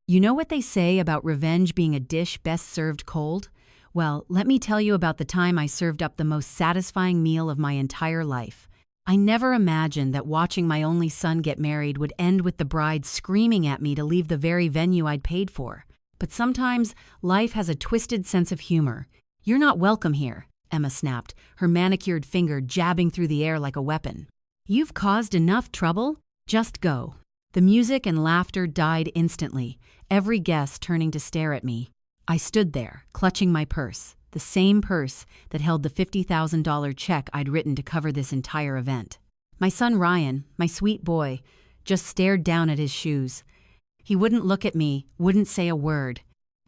You know what they say about revenge being a dish best served cold? Well, let me tell you about the time I served up the most satisfying meal of my entire life. I never imagined that watching my only son get married would end with the bride screaming at me to leave the very venue I'd paid for. But sometimes, life has a twisted sense of humor. "You're not welcome here," Emma snapped, her manicured finger jabbing through the air like a weapon. "You've caused enough trouble? Just go." The music and laughter died instantly, every guest turning to stare at me. I stood there, clutching my purse, the same purse that held the $50,000 check I'd written to cover this entire event. My son Ryan, my sweet boy, just stared down at his shoes. He wouldn't look at me, wouldn't say a word.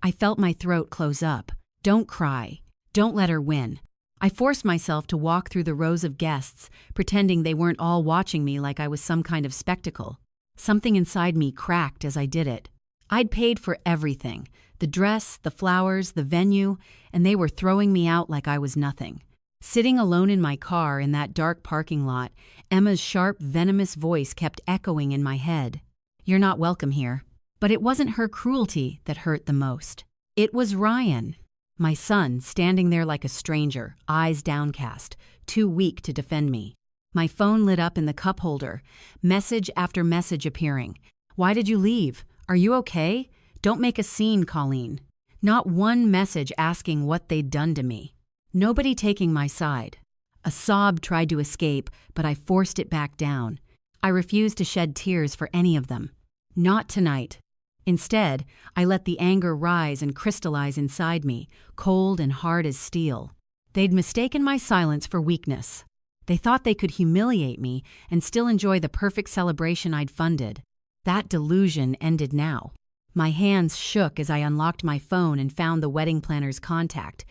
I felt my throat close up. Don't cry. Don't let her win. I forced myself to walk through the rows of guests, pretending they weren't all watching me like I was some kind of spectacle. Something inside me cracked as I did it. I'd paid for everything, the dress, the flowers, the venue, and they were throwing me out like I was nothing. Sitting alone in my car in that dark parking lot, Emma's sharp, venomous voice kept echoing in my head. "You're not welcome here." But it wasn't her cruelty that hurt the most. It was Ryan, my son, standing there like a stranger, eyes downcast, too weak to defend me. My phone lit up in the cup holder, message after message appearing. "Why did you leave? Are you okay? Don't make a scene, Colleen." Not one message asking what they'd done to me. Nobody taking my side. A sob tried to escape, but I forced it back down. I refused to shed tears for any of them. Not tonight. Instead, I let the anger rise and crystallize inside me, cold and hard as steel. They'd mistaken my silence for weakness. They thought they could humiliate me and still enjoy the perfect celebration I'd funded. That delusion ended now. My hands shook as I unlocked my phone and found the wedding planner's contact.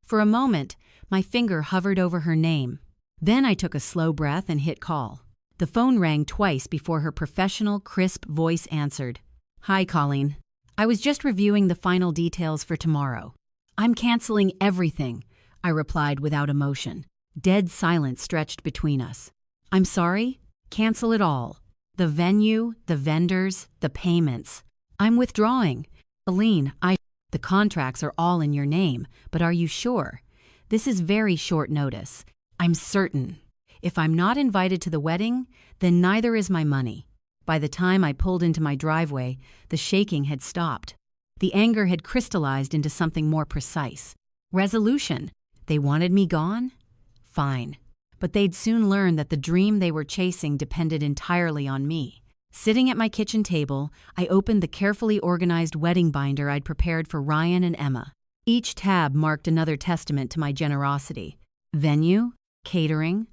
For a moment, my finger hovered over her name. Then I took a slow breath and hit call. The phone rang twice before her professional, crisp voice answered. "Hi, Colleen. I was just reviewing the final details for tomorrow." "I'm canceling everything," I replied without emotion. Dead silence stretched between us. "I'm sorry? Cancel it all. The venue, the vendors, the payments. I'm withdrawing. Colleen, the contracts are all in your name, but are you sure? This is very short notice. I'm certain. If I'm not invited to the wedding, then neither is my money." By the time I pulled into my driveway, the shaking had stopped. The anger had crystallized into something more precise. Resolution. They wanted me gone? Fine. But they'd soon learn that the dream they were chasing depended entirely on me. Sitting at my kitchen table, I opened the carefully organized wedding binder I'd prepared for Ryan and Emma. Each tab marked another testament to my generosity. Venue, catering,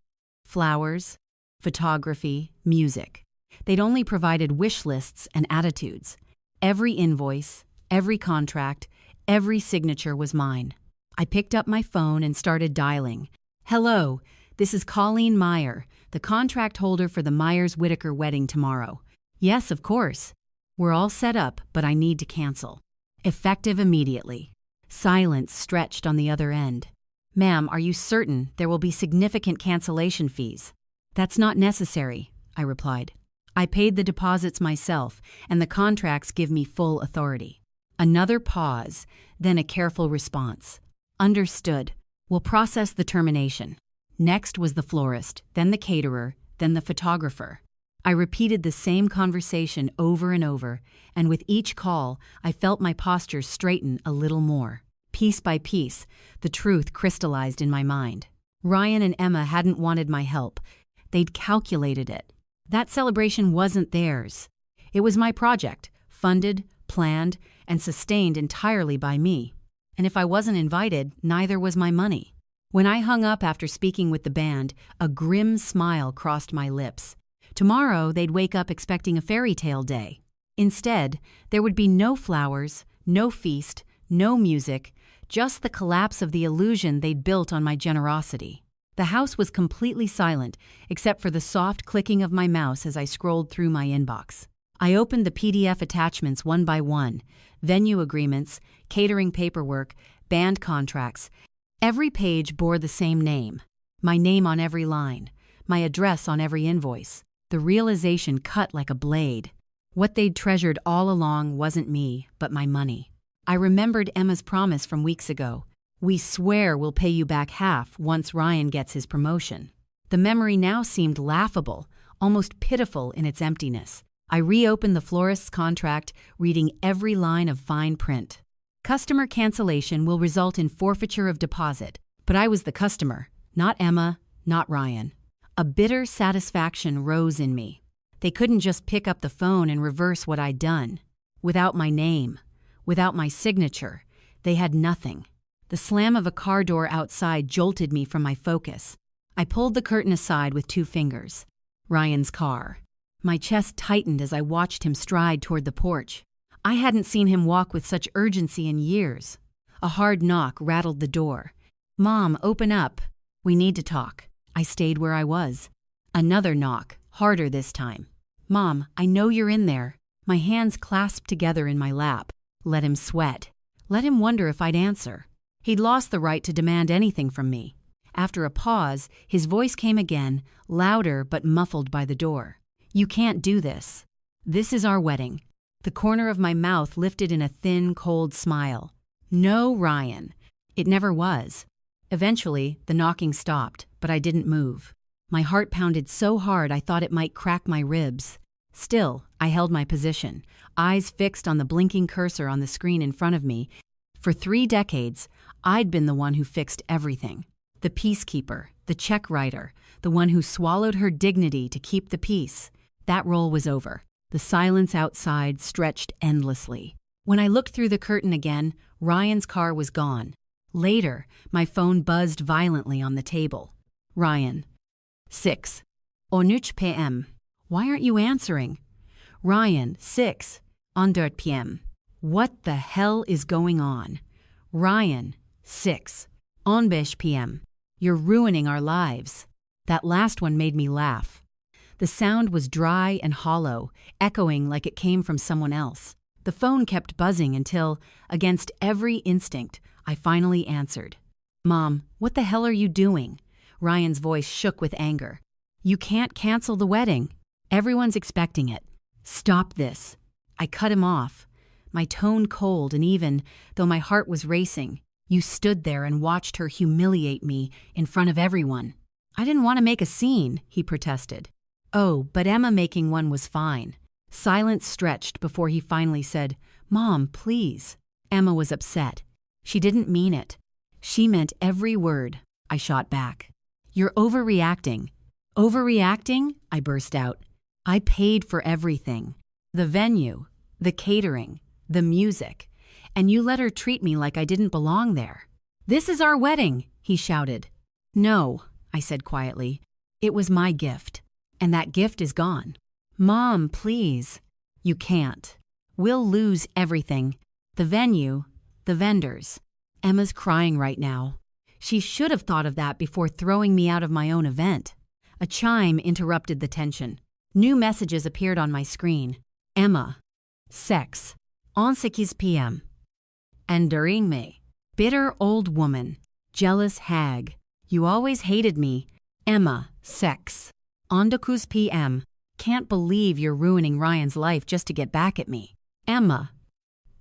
flowers, photography, music. They'd only provided wish lists and attitudes. Every invoice, every contract, every signature was mine. I picked up my phone and started dialing. "Hello, this is Colleen Meyer, the contract holder for the Myers-Whitaker wedding tomorrow." "Yes, of course. We're all set up, but I need to cancel." Effective immediately. Silence stretched on the other end. "Ma'am, are you certain there will be significant cancellation fees?" "That's not necessary," I replied. "I paid the deposits myself, and the contracts give me full authority." Another pause, then a careful response. "Understood. We'll process the termination." Next was the florist, then the caterer, then the photographer. I repeated the same conversation over and over, and with each call, I felt my posture straighten a little more. Piece by piece, the truth crystallized in my mind. Ryan and Emma hadn't wanted my help. They'd calculated it. That celebration wasn't theirs. It was my project, funded, planned, and sustained entirely by me. And if I wasn't invited, neither was my money. When I hung up after speaking with the band, a grim smile crossed my lips. Tomorrow, they'd wake up expecting a fairy tale day. Instead, there would be no flowers, no feast, no music, just the collapse of the illusion they'd built on my generosity. The house was completely silent, except for the soft clicking of my mouse as I scrolled through my inbox. I opened the PDF attachments one by one: venue agreements, catering paperwork, band contracts. Every page bore the same name. My name on every line. My address on every invoice. The realization cut like a blade. What they'd treasured all along wasn't me, but my money. I remembered Emma's promise from weeks ago. We swear we'll pay you back half once Ryan gets his promotion. The memory now seemed laughable, almost pitiful in its emptiness. I reopened the florist's contract, reading every line of fine print. Customer cancellation will result in forfeiture of deposit. But I was the customer, not Emma, not Ryan. A bitter satisfaction rose in me. They couldn't just pick up the phone and reverse what I'd done. Without my name, without my signature, they had nothing. The slam of a car door outside jolted me from my focus. I pulled the curtain aside with 2 fingers. Ryan's car. My chest tightened as I watched him stride toward the porch. I hadn't seen him walk with such urgency in years. A hard knock rattled the door. "Mom, open up. We need to talk." I stayed where I was. Another knock, harder this time. "Mom, I know you're in there." My hands clasped together in my lap. Let him sweat. Let him wonder if I'd answer. He'd lost the right to demand anything from me. After a pause, his voice came again, louder but muffled by the door. "You can't do this. This is our wedding." The corner of my mouth lifted in a thin, cold smile. No, Ryan. It never was. Eventually, the knocking stopped, but I didn't move. My heart pounded so hard I thought it might crack my ribs. Still, I held my position, eyes fixed on the blinking cursor on the screen in front of me. For 3 decades, I'd been the one who fixed everything. The peacekeeper, the check writer, the one who swallowed her dignity to keep the peace. That role was over. The silence outside stretched endlessly. When I looked through the curtain again, Ryan's car was gone. Later, my phone buzzed violently on the table. Ryan. 6. 13 p.m. Why aren't you answering? Ryan, 6. 13 p.m. What the hell is going on? Ryan, 6. 14 p.m. You're ruining our lives. That last one made me laugh. The sound was dry and hollow, echoing like it came from someone else. The phone kept buzzing until, against every instinct, I finally answered. "Mom, what the hell are you doing?" Ryan's voice shook with anger. "You can't cancel the wedding. Everyone's expecting it. Stop this." I cut him off, my tone cold and even, though my heart was racing. "You stood there and watched her humiliate me in front of everyone." "I didn't want to make a scene," he protested. "Oh, but Emma making one was fine." Silence stretched before he finally said, "Mom, please." Emma was upset. She didn't mean it. She meant every word. I shot back. "You're overreacting." "Overreacting?" I burst out. "I paid for everything. The venue, the catering, the music, and you let her treat me like I didn't belong there." "This is our wedding," he shouted. "No," I said quietly. "It was my gift, and that gift is gone." "Mom, please." "You can't. We'll lose everything. The venue, the vendors. Emma's crying right now. She should have thought of that before throwing me out of my own event." A chime interrupted the tension. New messages appeared on my screen. Emma. Sex. 11 p.m. Enduring me. Bitter old woman. Jealous hag. You always hated me. Emma. Sex. 12 p.m. Can't believe you're ruining Ryan's life just to get back at me. Emma.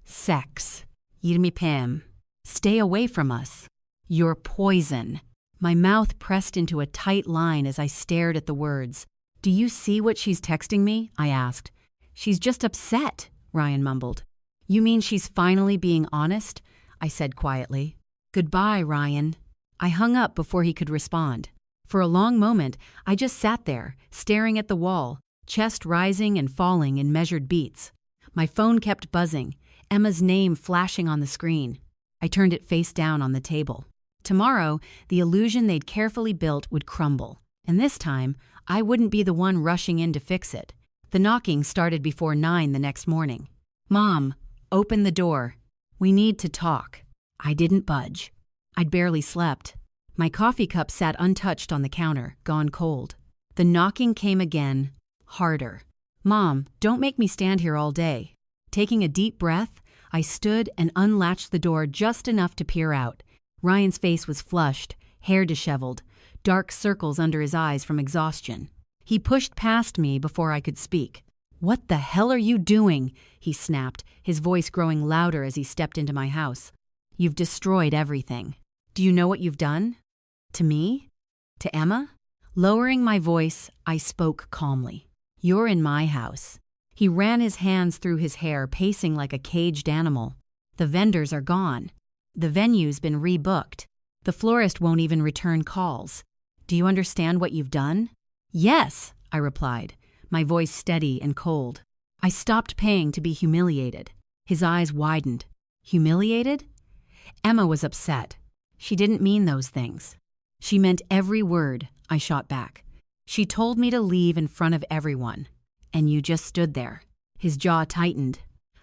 Sex. 20 p.m. Stay away from us. You're poison. My mouth pressed into a tight line as I stared at the words. "Do you see what she's texting me?" I asked. "She's just upset," Ryan mumbled. "You mean she's finally being honest?" I said quietly. "Goodbye, Ryan." I hung up before he could respond. For a long moment, I just sat there, staring at the wall, chest rising and falling in measured beats. My phone kept buzzing, Emma's name flashing on the screen. I turned it face down on the table. Tomorrow, the illusion they'd carefully built would crumble, and this time, I wouldn't be the one rushing in to fix it. The knocking started before 9 the next morning. "Mom, open the door. We need to talk." I didn't budge. I'd barely slept. My coffee cup sat untouched on the counter, gone cold. The knocking came again, harder. "Mom, don't make me stand here all day." Taking a deep breath, I stood and unlatched the door just enough to peer out. Ryan's face was flushed, hair disheveled, dark circles under his eyes from exhaustion. He pushed past me before I could speak. "What the hell are you doing?" he snapped, his voice growing louder as he stepped into my house. "You've destroyed everything. Do you know what you've done? To me? To Emma?" Lowering my voice, I spoke calmly. "You're in my house." He ran his hands through his hair, pacing like a caged animal. "The vendors are gone. The venue's been rebooked. The florist won't even return calls. Do you understand what you've done?" "Yes," I replied, my voice steady and cold. "I stopped paying to be humiliated." His eyes widened. "Humiliated?" Emma was upset. "She didn't mean those things." "She meant every word," I shot back. "She told me to leave in front of everyone. And you just stood there." His jaw tightened.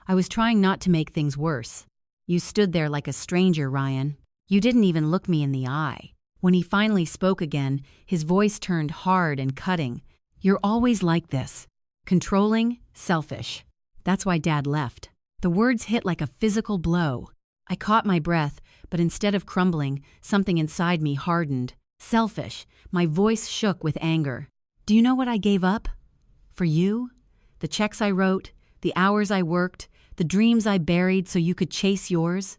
"I was trying not to make things worse. You stood there like a stranger, Ryan. You didn't even look me in the eye." When he finally spoke again, his voice turned hard and cutting. "You're always like this. Controlling, selfish. That's why Dad left." The words hit like a physical blow. I caught my breath, but instead of crumbling, something inside me hardened. Selfish. My voice shook with anger. "Do you know what I gave up? For you? The checks I wrote, the hours I worked, the dreams I buried so you could chase yours?"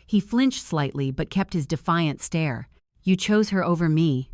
He flinched slightly but kept his defiant stare. "You chose her over me,"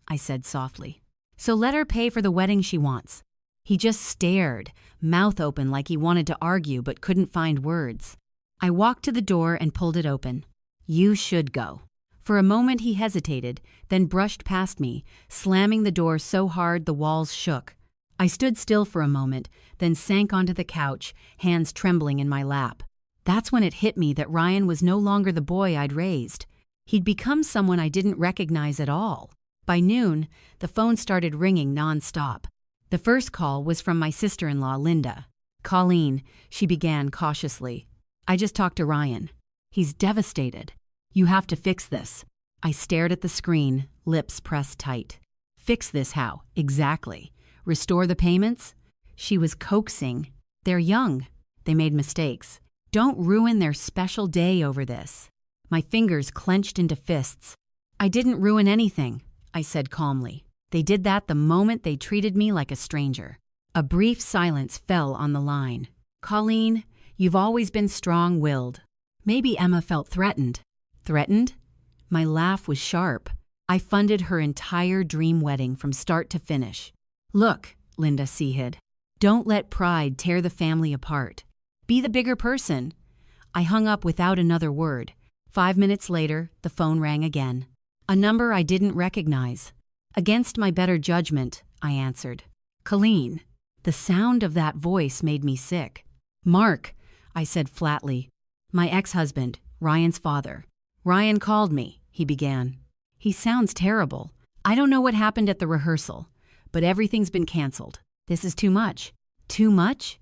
I said softly. "So let her pay for the wedding she wants." He just stared, mouth open like he wanted to argue but couldn't find words. I walked to the door and pulled it open. "You should go." For a moment he hesitated, then brushed past me, slamming the door so hard the walls shook. I stood still for a moment, then sank onto the couch, hands trembling in my lap. That's when it hit me that Ryan was no longer the boy I'd raised. He'd become someone I didn't recognize at all. By noon, the phone started ringing nonstop. The first call was from my sister-in-law, Linda. "Colleen," she began cautiously. "I just talked to Ryan. He's devastated. You have to fix this." I stared at the screen, lips pressed tight. "Fix this how? Exactly? Restore the payments?" She was coaxing. "They're young. They made mistakes. Don't ruin their special day over this." My fingers clenched into fists. "I didn't ruin anything," I said calmly. "They did that the moment they treated me like a stranger." A brief silence fell on the line. "Colleen, you've always been strong-willed." Maybe Emma felt threatened. Threatened? My laugh was sharp. I funded her entire dream wedding from start to finish. "Look," Linda hid, "don't let pride tear the family apart. Be the bigger person." I hung up without another word. 5 minutes later, the phone rang again. A number I didn't recognize. Against my better judgment, I answered. "Colleen." The sound of that voice made me sick. "Mark," I said flatly. "My ex-husband, Ryan's father." "Ryan called me," he began. "He sounds terrible. I don't know what happened at the rehearsal, but everything's been canceled. This is too much." "Too much?"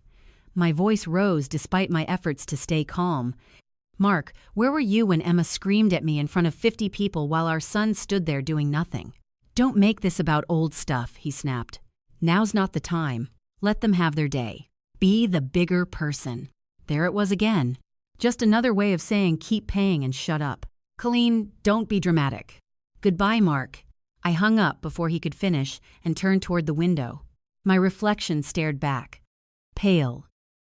My voice rose despite my efforts to stay calm. "Mark, where were you when Emma screamed at me in front of 50 people while our son stood there doing nothing?" "Don't make this about old stuff," he snapped. "Now's not the time. Let them have their day. Be the bigger person." There it was again. Just another way of saying keep paying and shut up. "Colleen, don't be dramatic." "Goodbye, Mark." I hung up before he could finish and turned toward the window. My reflection stared back. Pale,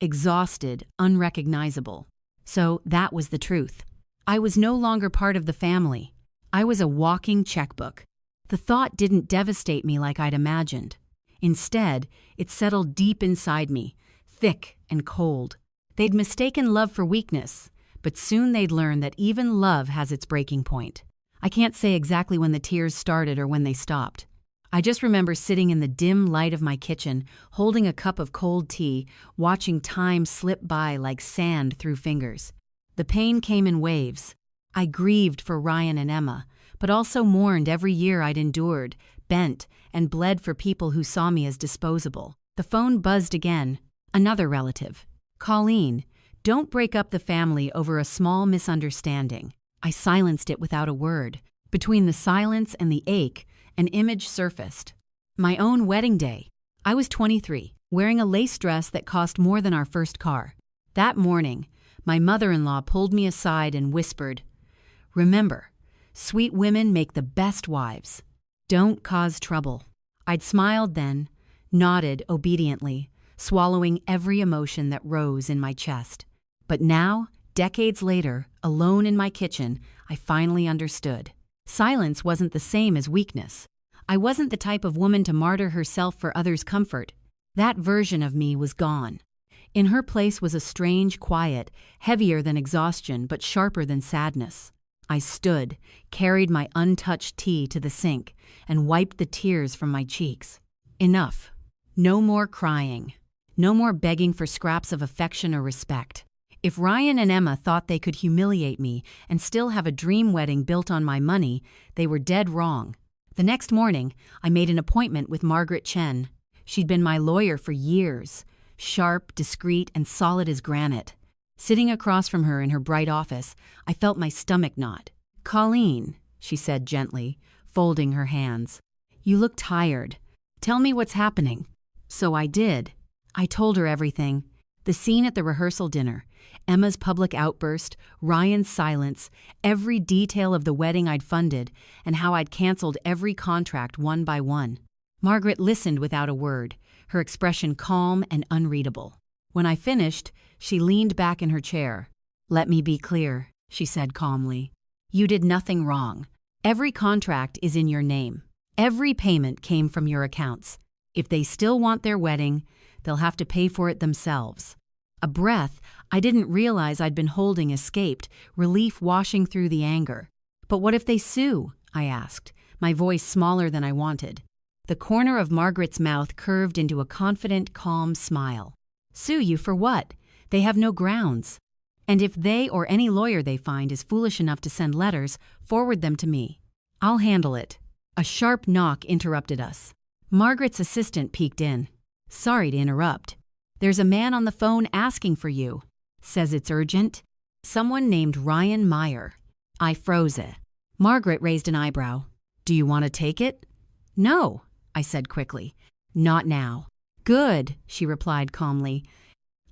exhausted, unrecognizable. So that was the truth. I was no longer part of the family. I was a walking checkbook. The thought didn't devastate me like I'd imagined. Instead, it settled deep inside me, thick and cold. They'd mistaken love for weakness, but soon they'd learn that even love has its breaking point. I can't say exactly when the tears started or when they stopped. I just remember sitting in the dim light of my kitchen, holding a cup of cold tea, watching time slip by like sand through fingers. The pain came in waves. I grieved for Ryan and Emma, but also mourned every year I'd endured, bent, and bled for people who saw me as disposable. The phone buzzed again. Another relative. "Colleen, don't break up the family over a small misunderstanding." I silenced it without a word. Between the silence and the ache, an image surfaced. My own wedding day. I was 23, wearing a lace dress that cost more than our first car. That morning, my mother-in-law pulled me aside and whispered, "Remember, sweet women make the best wives. Don't cause trouble." I'd smiled then, nodded obediently, swallowing every emotion that rose in my chest. But now, decades later, alone in my kitchen, I finally understood. Silence wasn't the same as weakness. I wasn't the type of woman to martyr herself for others' comfort. That version of me was gone. In her place was a strange quiet, heavier than exhaustion but sharper than sadness. I stood, carried my untouched tea to the sink, and wiped the tears from my cheeks. Enough. No more crying. No more begging for scraps of affection or respect. If Ryan and Emma thought they could humiliate me and still have a dream wedding built on my money, they were dead wrong. The next morning, I made an appointment with Margaret Chen. She'd been my lawyer for years, sharp, discreet, and solid as granite. Sitting across from her in her bright office, I felt my stomach knot. "Colleen," she said gently, folding her hands, "you look tired. Tell me what's happening." So I did. I told her everything. The scene at the rehearsal dinner, Emma's public outburst, Ryan's silence, every detail of the wedding I'd funded, and how I'd canceled every contract one by one. Margaret listened without a word, her expression calm and unreadable. When I finished, she leaned back in her chair. "Let me be clear," she said calmly. "You did nothing wrong. Every contract is in your name. Every payment came from your accounts. If they still want their wedding, they'll have to pay for it themselves." A breath I didn't realize I'd been holding escaped, relief washing through the anger. "But what if they sue?" I asked, my voice smaller than I wanted. The corner of Margaret's mouth curved into a confident, calm smile. "Sue you for what? They have no grounds. And if they or any lawyer they find is foolish enough to send letters, forward them to me. I'll handle it." A sharp knock interrupted us. Margaret's assistant peeked in. "Sorry to interrupt. There's a man on the phone asking for you. Says it's urgent. Someone named Ryan Meyer." I froze it. Margaret raised an eyebrow. "Do you want to take it?" "No," I said quickly. "Not now." "Good," she replied calmly.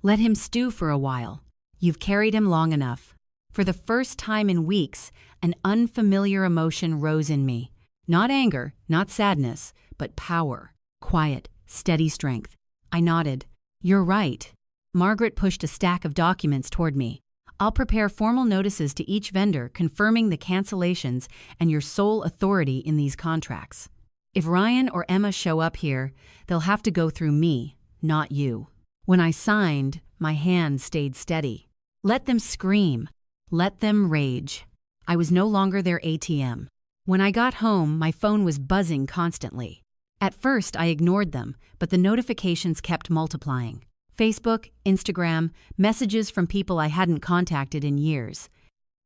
"Let him stew for a while. You've carried him long enough." For the first time in weeks, an unfamiliar emotion rose in me. Not anger, not sadness, but power. Quiet, steady strength. I nodded. "You're right." Margaret pushed a stack of documents toward me. "I'll prepare formal notices to each vendor confirming the cancellations and your sole authority in these contracts. If Ryan or Emma show up here, they'll have to go through me, not you." When I signed, my hand stayed steady. Let them scream. Let them rage. I was no longer their ATM. When I got home, my phone was buzzing constantly. At first, I ignored them, but the notifications kept multiplying. Facebook, Instagram, messages from people I hadn't contacted in years.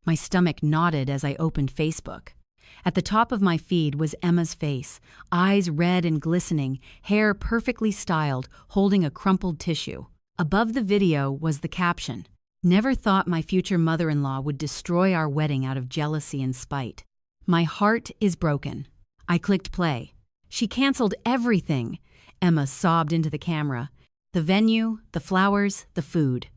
My stomach knotted as I opened Facebook. At the top of my feed was Emma's face, eyes red and glistening, hair perfectly styled, holding a crumpled tissue. Above the video was the caption, "Never thought my future mother-in-law would destroy our wedding out of jealousy and spite. My heart is broken." I clicked play. "She canceled everything," Emma sobbed into the camera. "The venue, the flowers, the food.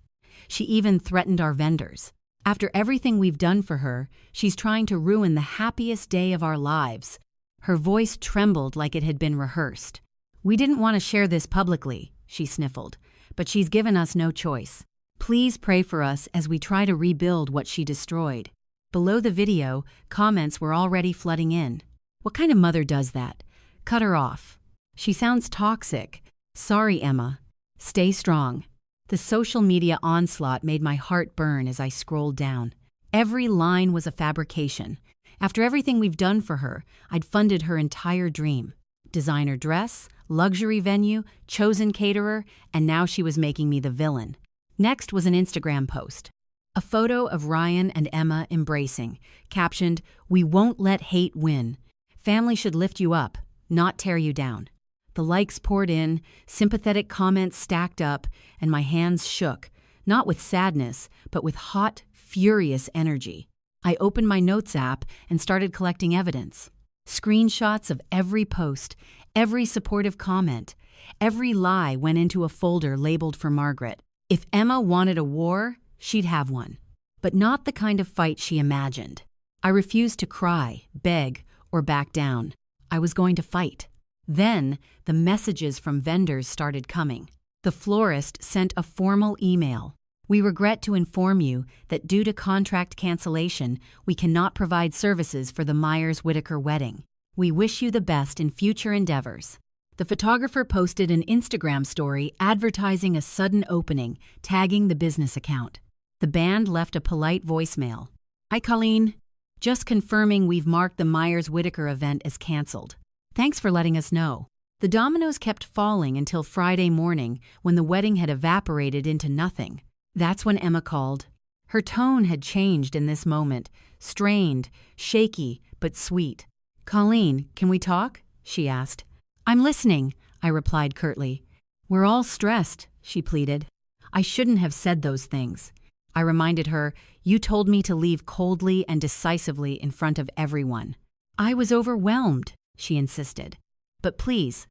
She even threatened our vendors. After everything we've done for her, she's trying to ruin the happiest day of our lives." Her voice trembled like it had been rehearsed. "We didn't want to share this publicly," she sniffled, "but she's given us no choice. Please pray for us as we try to rebuild what she destroyed." Below the video, comments were already flooding in. "What kind of mother does that? Cut her off. She sounds toxic. Sorry, Emma. Stay strong." The social media onslaught made my heart burn as I scrolled down. Every line was a fabrication. After everything we've done for her, I'd funded her entire dream. Designer dress, luxury venue, chosen caterer, and now she was making me the villain. Next was an Instagram post. A photo of Ryan and Emma embracing, captioned, "We won't let hate win. Family should lift you up, not tear you down." The likes poured in, sympathetic comments stacked up, and my hands shook, not with sadness, but with hot, furious energy. I opened my notes app and started collecting evidence. Screenshots of every post, every supportive comment, every lie went into a folder labeled for Margaret. If Emma wanted a war, she'd have one. But not the kind of fight she imagined. I refused to cry, beg, or back down. I was going to fight. Then, the messages from vendors started coming. The florist sent a formal email. We regret to inform you that due to contract cancellation, we cannot provide services for the Myers-Whitaker wedding. We wish you the best in future endeavors. The photographer posted an Instagram story advertising a sudden opening, tagging the business account. The band left a polite voicemail. Hi, Colleen. Just confirming we've marked the Myers-Whitaker event as canceled. Thanks for letting us know. The dominoes kept falling until Friday morning when the wedding had evaporated into nothing. That's when Emma called. Her tone had changed in this moment, strained, shaky, but sweet. Colleen, can we talk? She asked. I'm listening, I replied curtly. We're all stressed, she pleaded. I shouldn't have said those things. I reminded her, you told me to leave coldly and decisively in front of everyone. I was overwhelmed, she insisted. But please,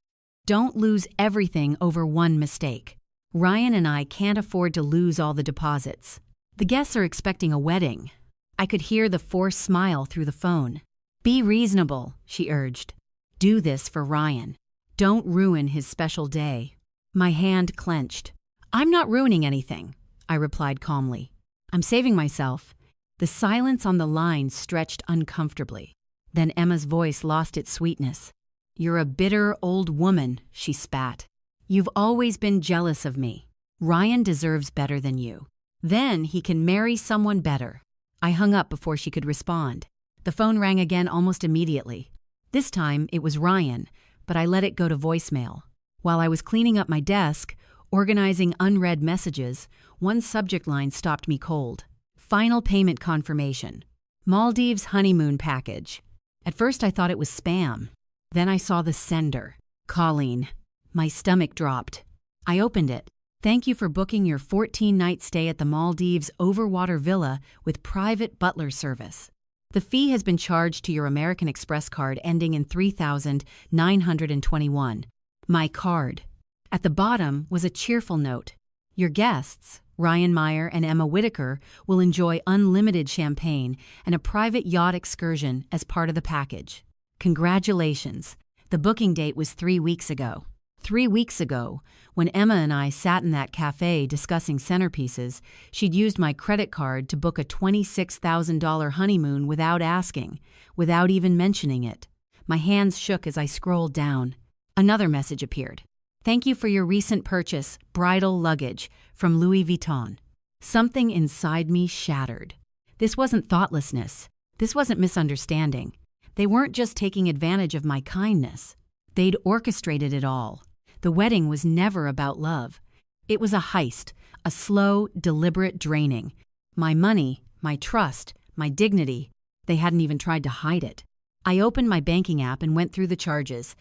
don't lose everything over one mistake. Ryan and I can't afford to lose all the deposits. The guests are expecting a wedding. I could hear the forced smile through the phone. Be reasonable, she urged. Do this for Ryan. Don't ruin his special day. My hand clenched. I'm not ruining anything, I replied calmly. I'm saving myself. The silence on the line stretched uncomfortably. Then Emma's voice lost its sweetness. You're a bitter old woman, she spat. You've always been jealous of me. Ryan deserves better than you. Then he can marry someone better. I hung up before she could respond. The phone rang again almost immediately. This time it was Ryan, but I let it go to voicemail. While I was cleaning up my desk, organizing unread messages, one subject line stopped me cold. Final payment confirmation. Maldives honeymoon package. At first I thought it was spam. Then I saw the sender. Colleen. My stomach dropped. I opened it. Thank you for booking your 14-night stay at the Maldives overwater villa with private butler service. The fee has been charged to your American Express card ending in 3,921. My card. At the bottom was a cheerful note. Your guests, Ryan Meyer and Emma Whitaker, will enjoy unlimited champagne and a private yacht excursion as part of the package. Congratulations. The booking date was 3 weeks ago. 3 weeks ago, when Emma and I sat in that cafe discussing centerpieces, she'd used my credit card to book a $26,000 honeymoon without asking, without even mentioning it. My hands shook as I scrolled down. Another message appeared. Thank you for your recent purchase, bridal luggage, from Louis Vuitton. Something inside me shattered. This wasn't thoughtlessness. This wasn't misunderstanding. They weren't just taking advantage of my kindness. They'd orchestrated it all. The wedding was never about love. It was a heist, a slow, deliberate draining. My money, my trust, my dignity, they hadn't even tried to hide it. I opened my banking app and went through the charges.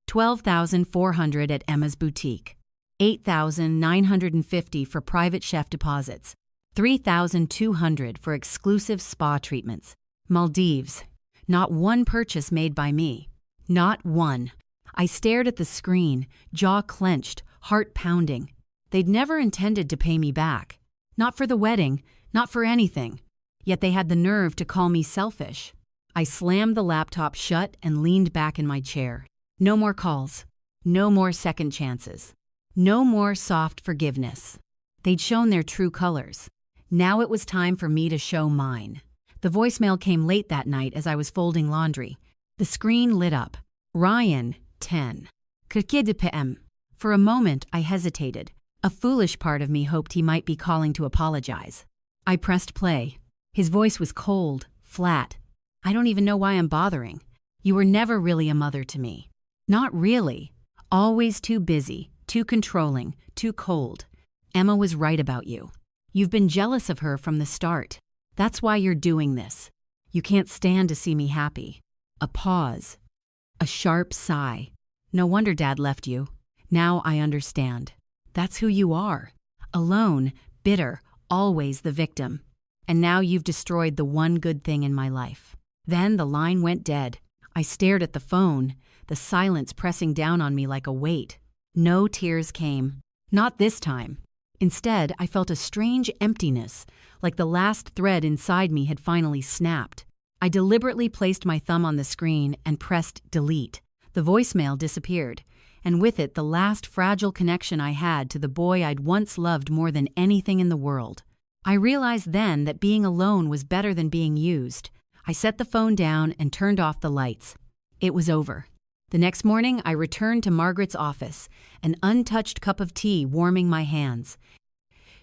$12,400 at Emma's boutique, $8,950 for private chef deposits, $3,200 for exclusive spa treatments. Maldives. Not one purchase made by me. Not one. I stared at the screen, jaw clenched, heart pounding. They'd never intended to pay me back. Not for the wedding, not for anything. Yet they had the nerve to call me selfish. I slammed the laptop shut and leaned back in my chair. No more calls. No more second chances. No more soft forgiveness. They'd shown their true colors. Now it was time for me to show mine. The voicemail came late that night as I was folding laundry. The screen lit up. Ryan, 10. Kırk PM. For a moment, I hesitated. A foolish part of me hoped he might be calling to apologize. I pressed play. His voice was cold, flat. I don't even know why I'm bothering. You were never really a mother to me. Not really. Always too busy, too controlling, too cold. Emma was right about you. You've been jealous of her from the start. That's why you're doing this. You can't stand to see me happy. A pause. A sharp sigh. No wonder Dad left you. Now I understand. That's who you are. Alone, bitter, always the victim. And now you've destroyed the one good thing in my life. Then the line went dead. I stared at the phone, the silence pressing down on me like a weight. No tears came. Not this time. Instead, I felt a strange emptiness, like the last thread inside me had finally snapped. I deliberately placed my thumb on the screen and pressed delete. The voicemail disappeared, and with it the last fragile connection I had to the boy I'd once loved more than anything in the world. I realized then that being alone was better than being used. I set the phone down and turned off the lights. It was over. The next morning, I returned to Margaret's office, an untouched cup of tea warming my hands.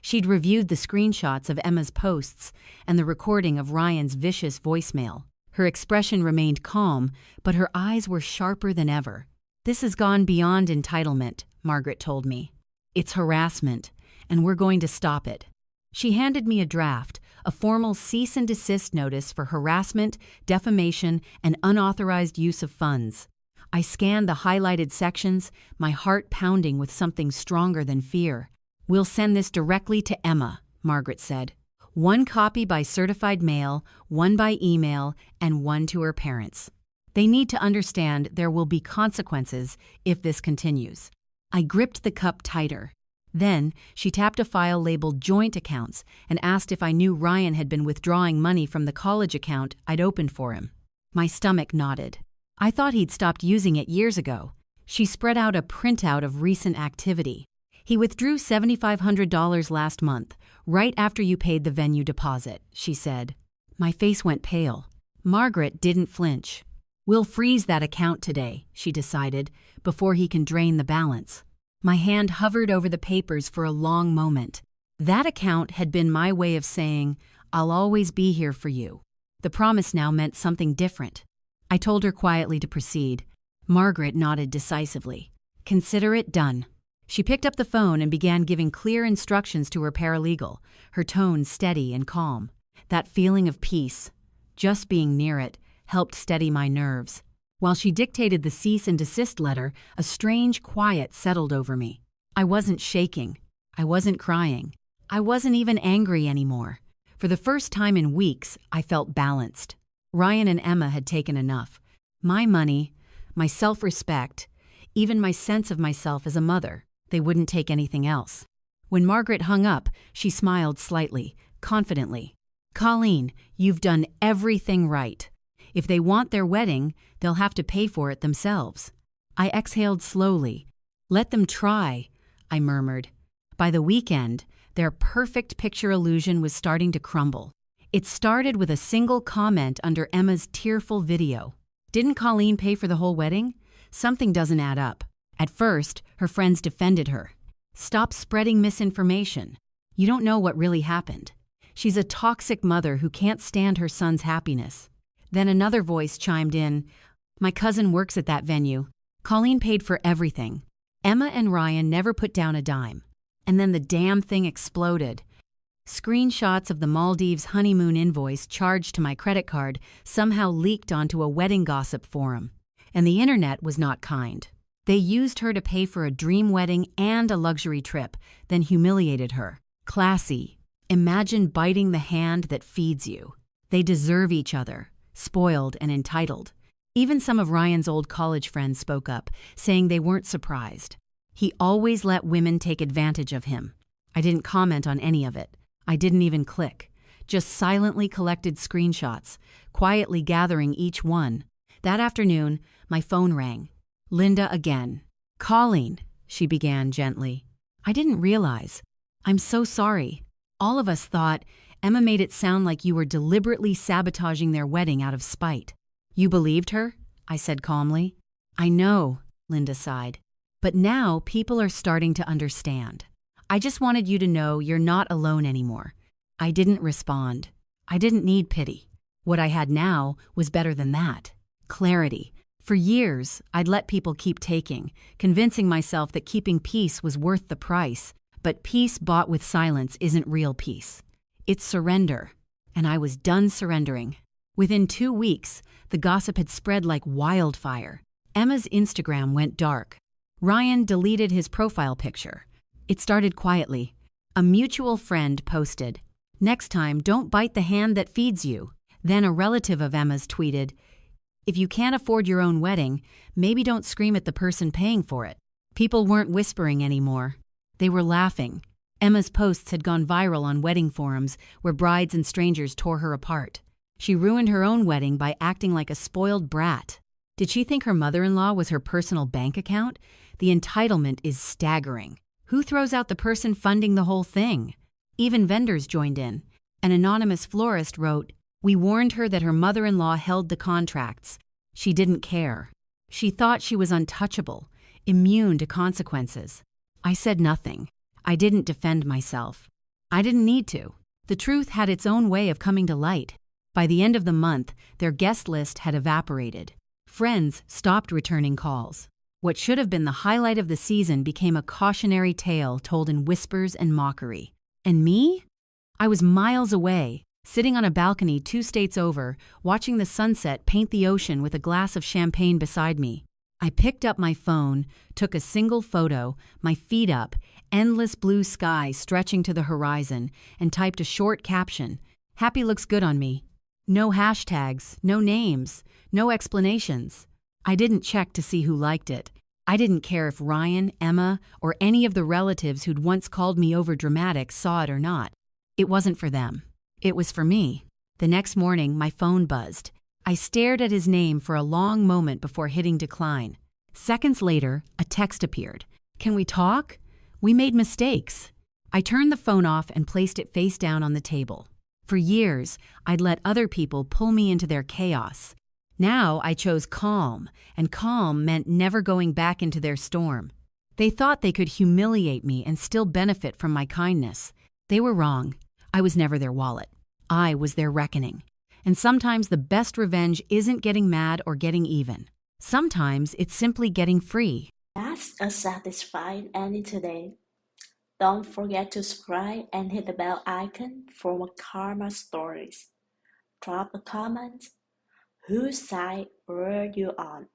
She'd reviewed the screenshots of Emma's posts and the recording of Ryan's vicious voicemail. Her expression remained calm, but her eyes were sharper than ever. "This has gone beyond entitlement," Margaret told me. "It's harassment, and we're going to stop it." She handed me a draft, a formal cease and desist notice for harassment, defamation, and unauthorized use of funds. I scanned the highlighted sections, my heart pounding with something stronger than fear. "We'll send this directly to Emma," Margaret said. "One copy by certified mail, one by email, and one to her parents. They need to understand there will be consequences if this continues." I gripped the cup tighter. Then, she tapped a file labeled Joint Accounts and asked if I knew Ryan had been withdrawing money from the college account I'd opened for him. My stomach nodded. I thought he'd stopped using it years ago. She spread out a printout of recent activity. "He withdrew $7,500 last month, right after you paid the venue deposit," she said. My face went pale. Margaret didn't flinch. "We'll freeze that account today," she decided, "before he can drain the balance." My hand hovered over the papers for a long moment. That account had been my way of saying, "I'll always be here for you." The promise now meant something different. I told her quietly to proceed. Margaret nodded decisively. "Consider it done." She picked up the phone and began giving clear instructions to her paralegal, her tone steady and calm. That feeling of peace, just being near it, helped steady my nerves. While she dictated the cease and desist letter, a strange quiet settled over me. I wasn't shaking. I wasn't crying. I wasn't even angry anymore. For the first time in weeks, I felt balanced. Ryan and Emma had taken enough. My money, my self-respect, even my sense of myself as a mother, they wouldn't take anything else. When Margaret hung up, she smiled slightly, confidently. "Colleen, you've done everything right. If they want their wedding, they'll have to pay for it themselves." I exhaled slowly. "Let them try," I murmured. By the weekend, their perfect picture illusion was starting to crumble. It started with a single comment under Emma's tearful video. "Didn't Colleen pay for the whole wedding? Something doesn't add up." At first, her friends defended her. "Stop spreading misinformation. You don't know what really happened. She's a toxic mother who can't stand her son's happiness." Then another voice chimed in. "My cousin works at that venue. Colleen paid for everything. Emma and Ryan never put down a dime." And then the damn thing exploded. Screenshots of the Maldives honeymoon invoice charged to my credit card somehow leaked onto a wedding gossip forum. And the internet was not kind. They used her to pay for a dream wedding and a luxury trip, then humiliated her. Classy. Imagine biting the hand that feeds you. They deserve each other, spoiled and entitled. Even some of Ryan's old college friends spoke up, saying they weren't surprised. He always let women take advantage of him. I didn't comment on any of it. I didn't even click. Just silently collected screenshots, quietly gathering each one. That afternoon, my phone rang. Linda again. "Colleen," she began gently. "I didn't realize. I'm so sorry. All of us thought Emma made it sound like you were deliberately sabotaging their wedding out of spite." "You believed her?" I said calmly. "I know," Linda sighed. "But now people are starting to understand. I just wanted you to know you're not alone anymore." I didn't respond. I didn't need pity. What I had now was better than that. Clarity. For years, I'd let people keep taking, convincing myself that keeping peace was worth the price. But peace bought with silence isn't real peace. It's surrender. And I was done surrendering. Within 2 weeks, the gossip had spread like wildfire. Emma's Instagram went dark. Ryan deleted his profile picture. It started quietly. A mutual friend posted, "Next time, don't bite the hand that feeds you." Then a relative of Emma's tweeted, "If you can't afford your own wedding, maybe don't scream at the person paying for it." People weren't whispering anymore. They were laughing. Emma's posts had gone viral on wedding forums where brides and strangers tore her apart. She ruined her own wedding by acting like a spoiled brat. Did she think her mother-in-law was her personal bank account? The entitlement is staggering. Who throws out the person funding the whole thing? Even vendors joined in. An anonymous florist wrote, "We warned her that her mother-in-law held the contracts. She didn't care. She thought she was untouchable, immune to consequences." I said nothing. I didn't defend myself. I didn't need to. The truth had its own way of coming to light. By the end of the month, their guest list had evaporated. Friends stopped returning calls. What should have been the highlight of the season became a cautionary tale told in whispers and mockery. And me? I was miles away, sitting on a balcony 2 states over, watching the sunset paint the ocean with a glass of champagne beside me. I picked up my phone, took a single photo, my feet up, endless blue sky stretching to the horizon, and typed a short caption. "Happy looks good on me." No hashtags, no names, no explanations. I didn't check to see who liked it. I didn't care if Ryan, Emma, or any of the relatives who'd once called me overdramatic saw it or not. It wasn't for them. It was for me. The next morning, my phone buzzed. I stared at his name for a long moment before hitting decline. Seconds later, a text appeared. "Can we talk? We made mistakes." I turned the phone off and placed it face down on the table. For years, I'd let other people pull me into their chaos. Now I chose calm, and calm meant never going back into their storm. They thought they could humiliate me and still benefit from my kindness. They were wrong. I was never their wallet. I was their reckoning. And sometimes the best revenge isn't getting mad or getting even. Sometimes it's simply getting free. That's a satisfying ending today. Don't forget to subscribe and hit the bell icon for more karma stories. Drop a comment. Whose side were you on?